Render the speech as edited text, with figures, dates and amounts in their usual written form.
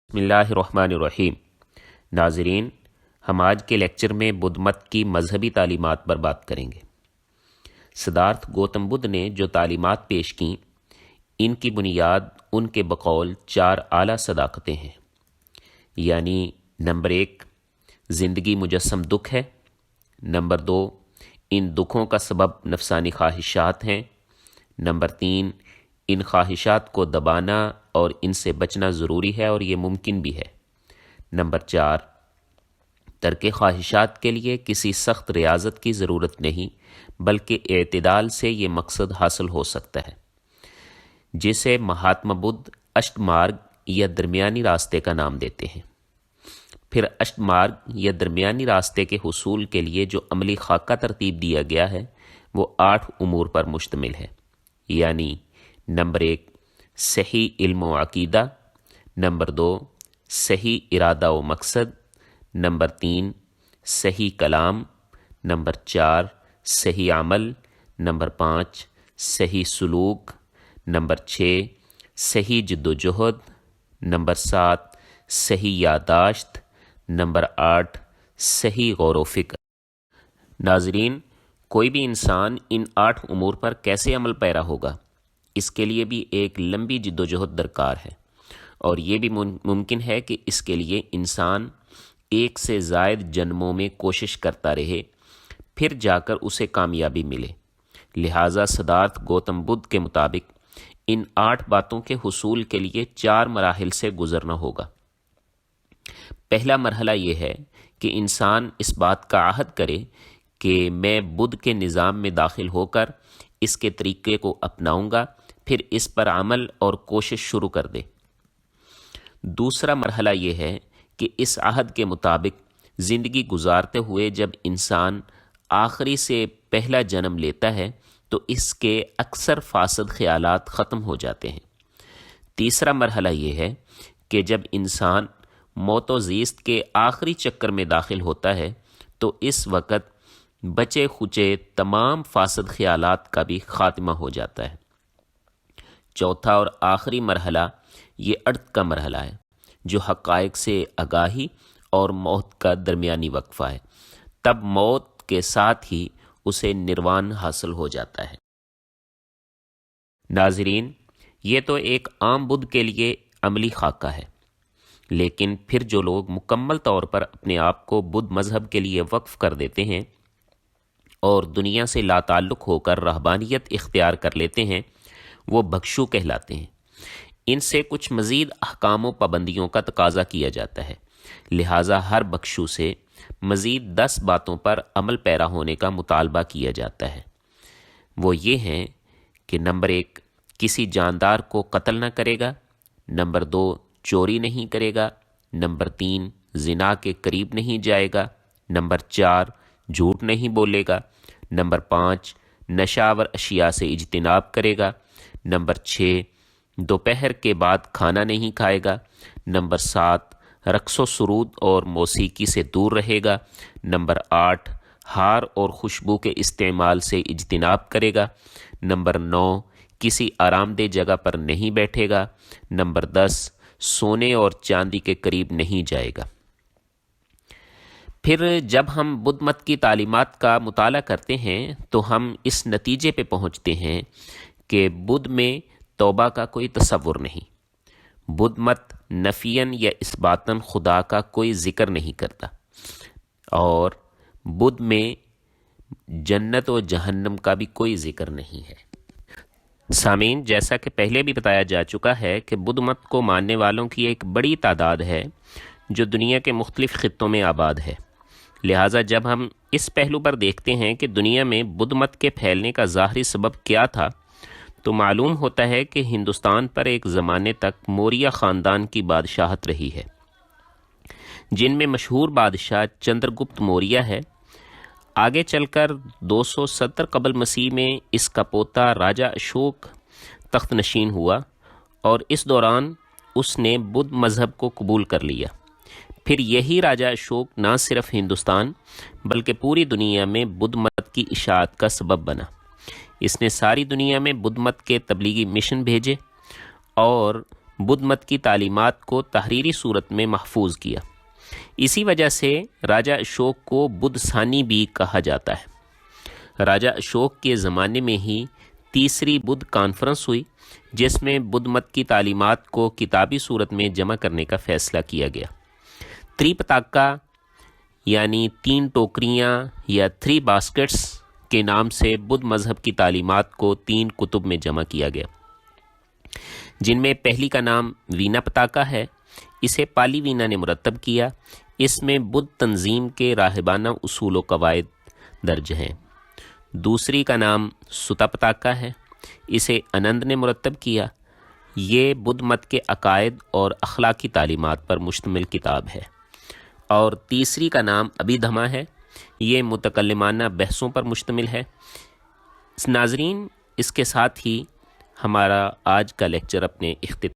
بسم اللہ الرحمن الرحیم۔ ناظرین، ہم آج کے لیکچر میں بدھ مت کی مذہبی تعلیمات پر بات کریں گے۔ سدھارتھ گوتم بدھ نے جو تعلیمات پیش کیں، ان کی بنیاد ان کے بقول 4 اعلیٰ صداقتیں ہیں، یعنی نمبر 1 زندگی مجسم دکھ ہے، نمبر 2 ان دکھوں کا سبب نفسانی خواہشات ہیں، نمبر 3 ان خواہشات کو دبانا اور ان سے بچنا ضروری ہے اور یہ ممکن بھی ہے، نمبر 4 ترک خواہشات کے لیے کسی سخت ریاضت کی ضرورت نہیں، بلکہ اعتدال سے یہ مقصد حاصل ہو سکتا ہے، جسے مہاتما بدھ اشٹ مارگ یا درمیانی راستے کا نام دیتے ہیں۔ پھر اشٹ مارگ یا درمیانی راستے کے حصول کے لیے جو عملی خاکہ ترتیب دیا گیا ہے وہ 8 امور پر مشتمل ہے، یعنی نمبر 1 صحیح علم و عقیدہ، نمبر 2 صحیح ارادہ و مقصد، نمبر 3 صحیح کلام، نمبر 4 صحیح عمل، نمبر 5 صحیح سلوک، نمبر 6 صحیح جد و جہد، نمبر 7 صحیح یادداشت، نمبر 8 صحیح غور و فکر۔ ناظرین، کوئی بھی انسان ان 8 امور پر کیسے عمل پیرا ہوگا، اس کے لیے بھی ایک لمبی جد و جہد درکار ہے، اور یہ بھی ممکن ہے کہ اس کے لیے انسان 1 سے زائد جنموں میں کوشش کرتا رہے، پھر جا کر اسے کامیابی ملے۔ لہٰذا سدھارتھ گوتم بدھ کے مطابق ان 8 باتوں کے حصول کے لیے 4 مراحل سے گزرنا ہوگا۔ پہلا مرحلہ یہ ہے کہ انسان اس بات کا عہد کرے کہ میں بدھ کے نظام میں داخل ہو کر اس کے طریقے کو اپناؤں گا، پھر اس پر عمل اور کوشش شروع کر دے۔ دوسرا مرحلہ یہ ہے کہ اس عہد کے مطابق زندگی گزارتے ہوئے جب انسان آخری سے پہلا جنم لیتا ہے تو اس کے اکثر فاسد خیالات ختم ہو جاتے ہیں۔ تیسرا مرحلہ یہ ہے کہ جب انسان موت و زیست کے آخری چکر میں داخل ہوتا ہے تو اس وقت بچے کھچے تمام فاسد خیالات کا بھی خاتمہ ہو جاتا ہے۔ چوتھا اور آخری مرحلہ یہ ارتھ کا مرحلہ ہے، جو حقائق سے آگاہی اور موت کا درمیانی وقفہ ہے۔ تب موت کے ساتھ ہی اسے نروان حاصل ہو جاتا ہے۔ ناظرین، یہ تو ایک عام بدھ کے لیے عملی خاکہ ہے، لیکن پھر جو لوگ مکمل طور پر اپنے آپ کو بدھ مذہب کے لیے وقف کر دیتے ہیں اور دنیا سے لا تعلق ہو کر رہبانیت اختیار کر لیتے ہیں، وہ بھکشو کہلاتے ہیں۔ ان سے کچھ مزید احکام و پابندیوں کا تقاضا کیا جاتا ہے، لہٰذا ہر بھکشو سے مزید 10 باتوں پر عمل پیرا ہونے کا مطالبہ کیا جاتا ہے۔ وہ یہ ہیں کہ نمبر 1 کسی جاندار کو قتل نہ کرے گا، نمبر 2 چوری نہیں کرے گا، نمبر 3 زنا کے قریب نہیں جائے گا، نمبر 4 جھوٹ نہیں بولے گا، نمبر 5 نشہ آور اشیاء سے اجتناب کرے گا، نمبر 6 دوپہر کے بعد کھانا نہیں کھائے گا، نمبر 7 رقص و سرود اور موسیقی سے دور رہے گا، نمبر 8 ہار اور خوشبو کے استعمال سے اجتناب کرے گا، نمبر 9 کسی آرام دہ جگہ پر نہیں بیٹھے گا، نمبر 10 سونے اور چاندی کے قریب نہیں جائے گا۔ پھر جب ہم بدھ مت کی تعلیمات کا مطالعہ کرتے ہیں تو ہم اس نتیجے پہ پہنچتے ہیں کہ بدھ میں توبہ کا کوئی تصور نہیں۔ بدھ مت نفیاً یا اثباتاً خدا کا کوئی ذکر نہیں کرتا، اور بدھ میں جنت و جہنم کا بھی کوئی ذکر نہیں ہے۔ سامعین، جیسا کہ پہلے بھی بتایا جا چکا ہے کہ بدھ مت کو ماننے والوں کی ایک بڑی تعداد ہے جو دنیا کے مختلف خطوں میں آباد ہے۔ لہٰذا جب ہم اس پہلو پر دیکھتے ہیں کہ دنیا میں بدھ مت کے پھیلنے کا ظاہری سبب کیا تھا، تو معلوم ہوتا ہے کہ ہندوستان پر ایک زمانے تک موریہ خاندان کی بادشاہت رہی ہے، جن میں مشہور بادشاہ چندر گپت موریہ ہے۔ آگے چل کر 270 قبل مسیح میں اس کا پوتا راجہ اشوک تخت نشین ہوا، اور اس دوران اس نے بدھ مذہب کو قبول کر لیا۔ پھر یہی راجہ اشوک نہ صرف ہندوستان بلکہ پوری دنیا میں بدھ مت کی اشاعت کا سبب بنا۔ اس نے ساری دنیا میں بدھ مت کے تبلیغی مشن بھیجے اور بدھ مت کی تعلیمات کو تحریری صورت میں محفوظ کیا۔ اسی وجہ سے راجہ اشوک کو بدھ ثانی بھی کہا جاتا ہے۔ راجہ اشوک کے زمانے میں ہی تیسری بدھ کانفرنس ہوئی، جس میں بدھ مت کی تعلیمات کو کتابی صورت میں جمع کرنے کا فیصلہ کیا گیا۔ تریپتاکا یعنی 3 ٹوکریاں یا 3 باسکٹس کے نام سے بدھ مذہب کی تعلیمات کو 3 کتب میں جمع کیا گیا، جن میں پہلی کا نام وینا پتاکا ہے۔ اسے پالی وینا نے مرتب کیا۔ اس میں بدھ تنظیم کے راہبانہ اصول و قواعد درج ہیں۔ دوسری کا نام ستا پتاکا ہے۔ اسے انند نے مرتب کیا۔ یہ بدھ مت کے عقائد اور اخلاقی تعلیمات پر مشتمل کتاب ہے۔ اور تیسری کا نام ابھیدھما ہے۔ یہ متکلمانہ بحثوں پر مشتمل ہے۔ ناظرین، اس کے ساتھ ہی ہمارا آج کا لیکچر اپنے اختتام